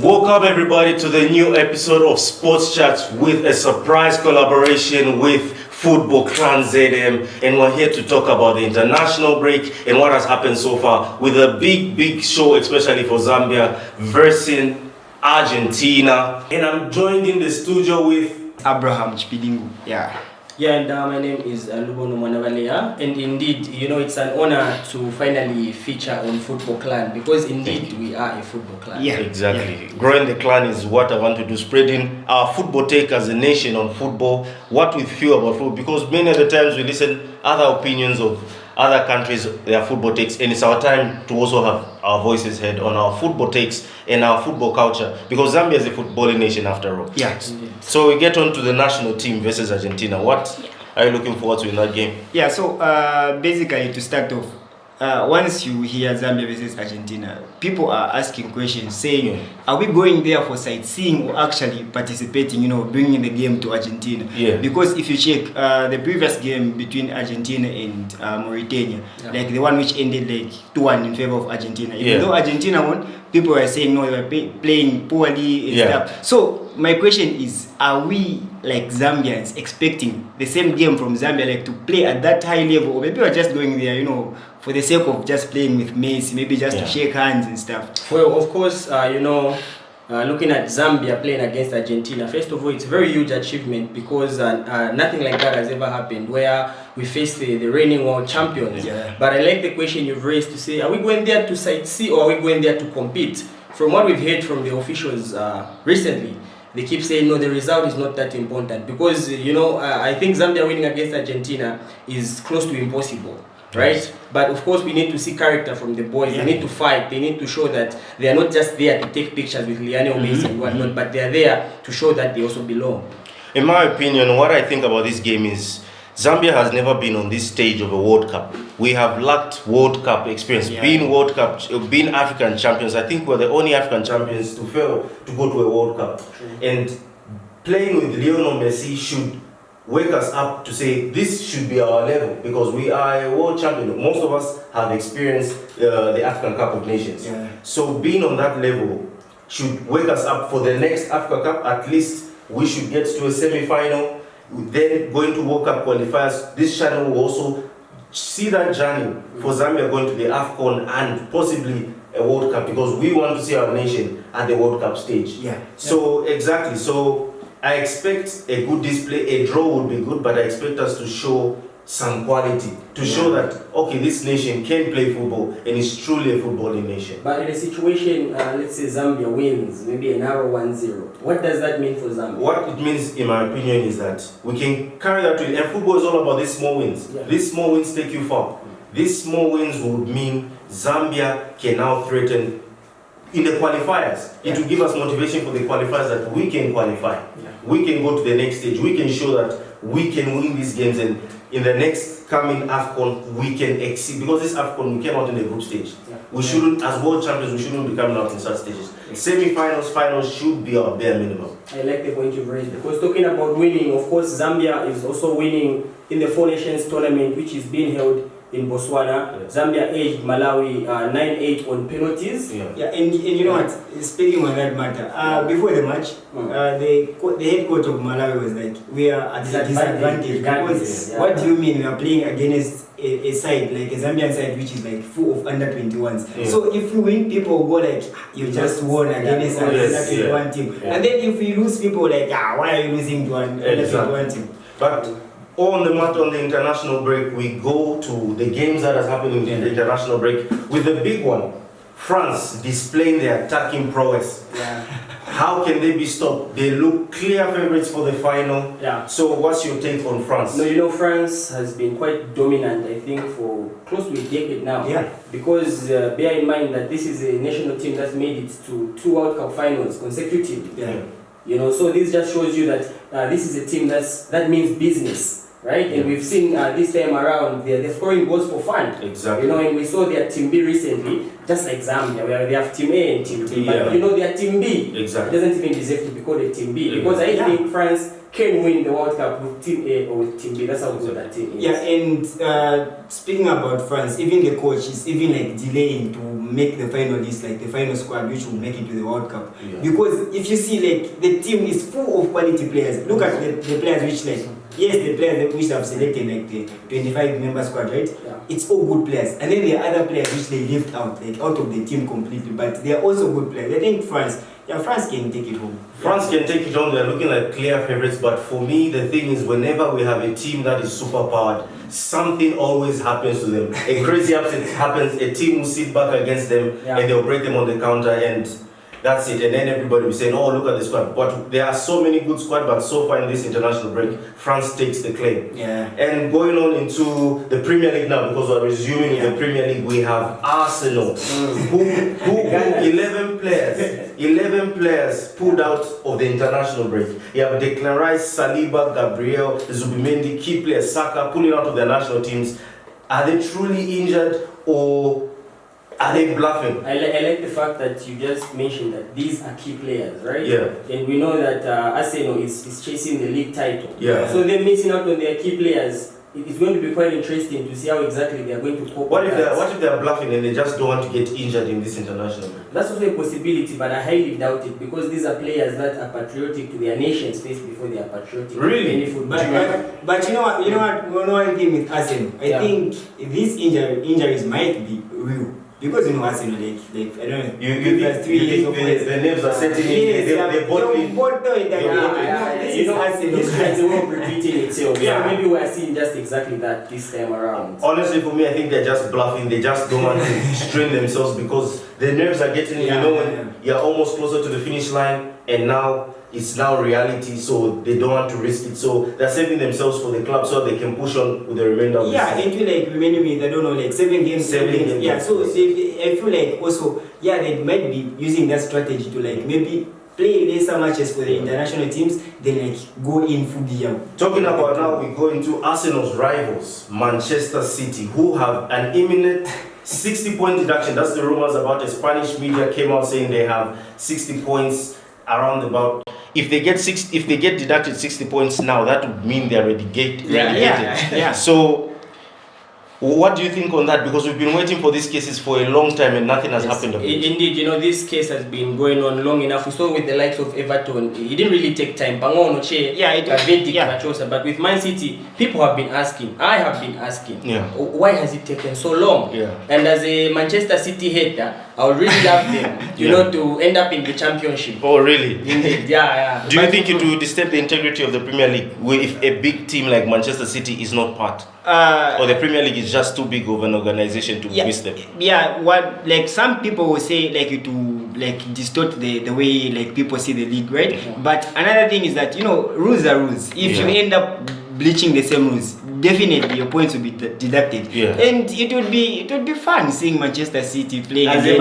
Welcome everybody to the new episode of Sports Chats with a surprise collaboration with Football Clan ZM, and we're here to talk about the international break and what has happened so far with a big show, especially for Zambia versus Argentina. And I'm joined in the studio with Abraham Chipidingu. Yeah, and my name is Lubono Mwanavalea, and indeed, it's an honor to finally feature on Football Clan because indeed we are a football clan. Yeah, exactly. Yeah. Growing the clan is what I want to do, spreading our football take as a nation on football, what we feel about football, because many of the times we listen other opinions of other countries, their football takes, and it's our time to also have our voices heard on our football takes and our football culture, because Zambia is a footballing nation after all. Yes. So we get on to the national team versus Argentina. What are you looking forward to in that game? Yeah, so basically to start off, once you hear Zambia versus Argentina, people are asking questions saying, are we going there for sightseeing or actually participating, bringing the game to Argentina? Yeah. Because if you check the previous game between Argentina and Mauritania, like the one which ended like 2-1 in favor of Argentina, even though Argentina won, people were saying no, they were playing poorly and stuff. So my question is, are we like Zambians expecting the same game from Zambia, like to play at that high level, or maybe we're just going there, for the sake of just playing with Messi, maybe just to shake hands and stuff? Well, of course, looking at Zambia playing against Argentina, first of all, it's a very huge achievement because nothing like that has ever happened where we face the reigning world champions. Yeah. But I like the question you've raised to say, are we going there to sightsee or are we going there to compete? From what we've heard from the officials recently, they keep saying, no, the result is not that important because, I think Zambia winning against Argentina is close to impossible. Right? But of course we need to see character from the boys. They need to fight. They need to show that they are not just there to take pictures with Lionel Messi and whatnot, but they are there to show that they also belong. In my opinion, what I think about this game is Zambia has never been on this stage of a World Cup. We have lacked World Cup experience. Being African champions, I think we're the only African champions to fail to go to a World Cup. And playing with Lionel Messi should wake us up to say this should be our level because we are a world champion. Most of us have experienced the African Cup of Nations. So being on that level should wake us up for the next Africa Cup. At least we should get to a semi-final. Then going to World Cup qualifiers. This channel will also see that journey for Zambia going to the AFCON and possibly a World Cup because we want to see our nation at the World Cup stage. So exactly. So I expect a good display. A draw would be good, but I expect us to show some quality, to show that, okay, this nation can play football and is truly a footballing nation. But in a situation, let's say Zambia wins, maybe a narrow 1-0, what does that mean for Zambia? What it means, in my opinion, is that we can carry that with, and football is all about these small wins. These small wins take you far. These small wins would mean Zambia can now threaten in the qualifiers. It will give us motivation for the qualifiers that we can qualify. We can go to the next stage. We can show that we can win these games, and in the next coming AFCON we can exceed, because this AFCON we came out in the group stage. We shouldn't, as world champions, we shouldn't be coming out in such stages. Semi-finals, finals should be our bare minimum. I like the point you've raised because talking about winning, of course Zambia is also winning in the Four Nations tournament which is being held in Botswana. Zambia edged Malawi 9-8 on penalties. And you know what? Speaking on that matter, before the match, the head coach of Malawi was like, we are at a disadvantage because what do you mean we are playing against a side like a Zambian side which is like full of under 21s? So if we win, people will go like, you just won against an under 21 team. And then if we lose, people like, why are you losing to an under 21 team? But on the matter on the international break, we go to the games that has happened in the international break with the big one. France displaying their attacking prowess. How can they be stopped? They look clear favorites for the final. So what's your take on France? No, France has been quite dominant, I think, for close to a decade now. Because bear in mind that this is a national team that's made it to 2 World Cup finals consecutively. So this just shows you that this is a team that means business. Right? And we've seen this time around, they're scoring goals for fun. Exactly. And we saw their Team B recently, just like Zambia, where they have Team A and Team B. But their Team B exactly doesn't even deserve to be called a Team B because I think France can win the World Cup with Team A or with Team B. That's how good that team is. Yeah, and speaking about France, even the coach is even like delaying to make the final list, like the final squad, which will make it to the World Cup. Yeah. Because if you see, like the team is full of quality players. Look at the players which like. Yes, the players which have selected like the 25-member squad, right? Yeah. It's all good players. And then there are other players which they left out, like out of the team completely. But they are also good players. I think France can take it home. France can take it home. They're looking like clear favorites. But for me, the thing is, whenever we have a team that is super powered, something always happens to them. A crazy upset happens. A team will sit back against them and they'll break them on the counter, and that's it. And then everybody will say, "Oh, look at the squad." But there are so many good squads. But so far in this international break, France takes the claim. Yeah. And going on into the Premier League now, because we're resuming the Premier League, we have Arsenal, who 11 players pulled out of the international break. You have Declan Rice, Saliba, Gabriel, Zubimendi, key players, Saka pulling out of their national teams. Are they truly injured, or are they bluffing? I like the fact that you just mentioned that these are key players, right? Yeah. And we know that Arsenal is chasing the league title. Yeah. So they're missing out on their key players. It's going to be quite interesting to see how exactly they are going to cope. What if they're bluffing and they just don't want to get injured in this international break? That's also a possibility, but I highly doubt it, because these are players that are patriotic to their nations first before they are patriotic to Really? any football. But you know what? One thing with Arsenal, I think these injuries might be real. Because you know Arsenal, like I don't know. You think 3 years of the names are setting in? They both win. This is Arsenal. History is a way of repeating itself. Yeah. So maybe we are seeing just exactly that this time around. Honestly, for me, I think they're just bluffing. They just don't want to strain themselves, because the nerves are getting, when you're almost closer to the finish line, and now it's now reality, so they don't want to risk it. So they're saving themselves for the club so they can push on with the remainder of the season. I feel like remaining with, I don't know, like 7 games. Yeah, so I feel like also, they might be using that strategy to like maybe play lesser matches for the international teams, then like go in fully. Talking about now, we go into Arsenal's rivals, Manchester City, who have an imminent 60-point deduction. That's the rumors about it. Spanish media came out saying they have 60 points around about. If they get deducted 60 points now, that would mean they're relegated. Yeah. So, what do you think on that? Because we've been waiting for these cases for a long time and nothing has happened. Indeed, this case has been going on long enough. We saw with the likes of Everton, it didn't really take time. But with Man City, people have been asking. I have been asking. Why has it taken so long? And as a Manchester City hater, I would really love them, to end up in the championship. Oh, really? Indeed, Do you think it will disturb the integrity of the Premier League if a big team like Manchester City is not part? Or the Premier League is just too big of an organization to miss them? What some people will say it will distort the way people see the league, right? But another thing is that rules are rules. If you end up bleaching the same rules, definitely your points will be deducted. And it would be fun seeing Manchester City playing playing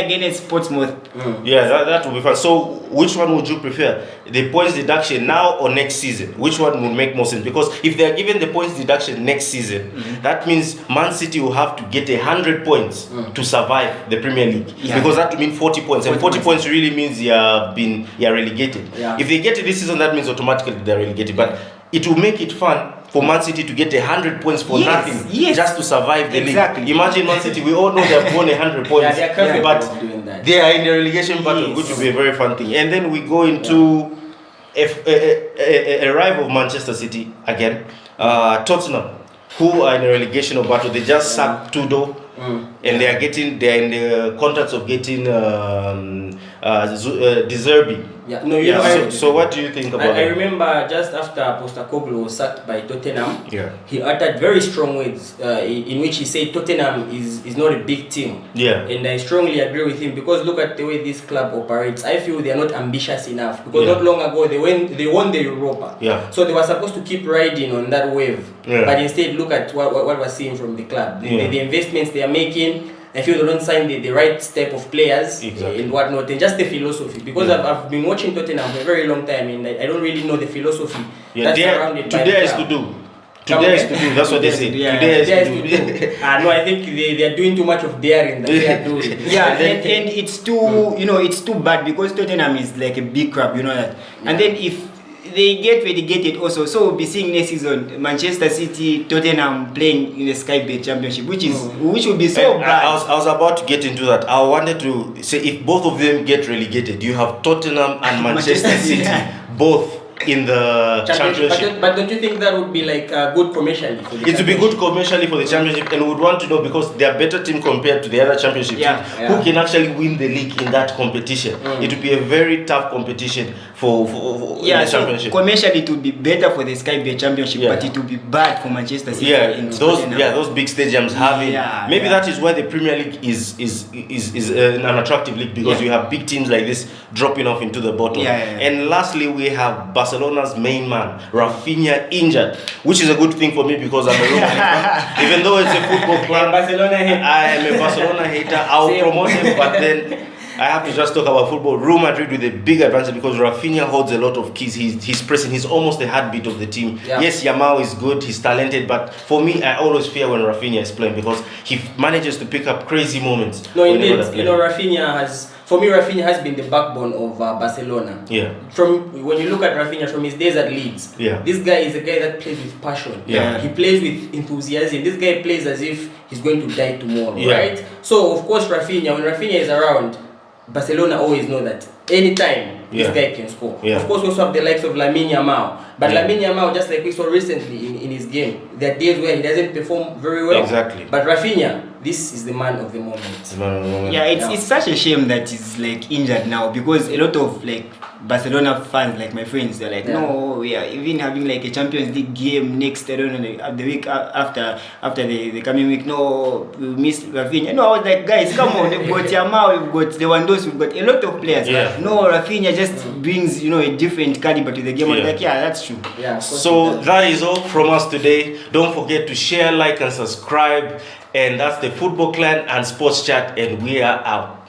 against Portsmouth. That would be fun. So which one would you prefer? The points deduction now or next season? Which one would make more sense? Because if they are given the points deduction next season, that means Man City will have to get 100 points to survive the Premier League. Because that would mean 40 points. And 40 points really means you're relegated. If they get it this season, that means automatically they're relegated. But it will make it fun for Man City to get 100 points for nothing, just to survive the league. Imagine Man City, we all know they've won 100 points, but they are in the relegation battle, which will be a very fun thing. And then we go into a rival of Manchester City again, Tottenham, who are in a relegation battle. They just sacked Tudor, and they're in the contracts of getting De Zerbi. So what do you think about that? I remember just after Postecoglou was sacked by Tottenham, he uttered very strong words in which he said Tottenham is not a big team. And I strongly agree with him, because look at the way this club operates. I feel they are not ambitious enough, because not long ago they won the Europa. So they were supposed to keep riding on that wave. But instead, look at what we're seeing from the club. The investments they are making. I feel they don't sign the right type of players and whatnot, and just the philosophy. Because I've been watching Tottenham for a very long time, and I don't really know the philosophy that's surrounded by the club. To do. Today is to do. That's what they say. Today is to do. No, I think they are doing too much of daring that they are doing. Yeah, and it's too it's too bad because Tottenham is like a big club, you know that. And then if they get relegated also, so we'll be seeing next season Manchester City, Tottenham playing in the Sky Bet Championship, which would be so bad. I was about to get into that. I wanted to say if both of them get relegated, you have Tottenham and Manchester City both in the championship. But don't you think that would be like good commercially? It would be good commercially for the championship, and we would want to know because they are better team compared to the other championship teams who can actually win the league in that competition. It would be a very tough competition for the championship. So commercially it would be better for the Sky Bet Championship, but it would be bad for Manchester City. Those big stadiums having maybe that is why the Premier League is an attractive league because you have big teams like this dropping off into the bottom. And lastly, we have Barcelona's main man Rafinha injured, which is a good thing for me because I'm a Real Madrid fan. Even though it's a football club, I am a Barcelona hater. I'll promote him, but then I have to just talk about football. Real Madrid with a big advantage because Rafinha holds a lot of keys. He's pressing. He's almost the heartbeat of the team. Yes, Yamal is good. He's talented, but for me, I always fear when Rafinha is playing because he manages to pick up crazy moments. No, indeed. Rafinha has been the backbone of Barcelona. From when you look at Rafinha from his days at Leeds, this guy is a guy that plays with passion. He plays with enthusiasm. This guy plays as if he's going to die tomorrow, right? So of course, Rafinha, when Rafinha is around, Barcelona always know that anytime this guy can score. Of course, we also have the likes of Lamine Yamal. But Lamine Yamal, just like we saw recently in his game, there are days where he doesn't perform very well. Exactly. But Rafinha, this is the man of the moment. It's such a shame that he's like injured now because a lot of like Barcelona fans, like my friends, they're like, no, we are even having like a Champions League game next, I don't know, the week after the coming week. No, we miss Rafinha. No, I was like, guys, come on, we've got Yamal, we've got Lewandowski, we've got a lot of players. No, Rafinha just brings a different caliber to the game. I was like, that's true. So that is all from us today. Don't forget to share, like, and subscribe. And that's the Football Clan and Sports Chat, and we are out.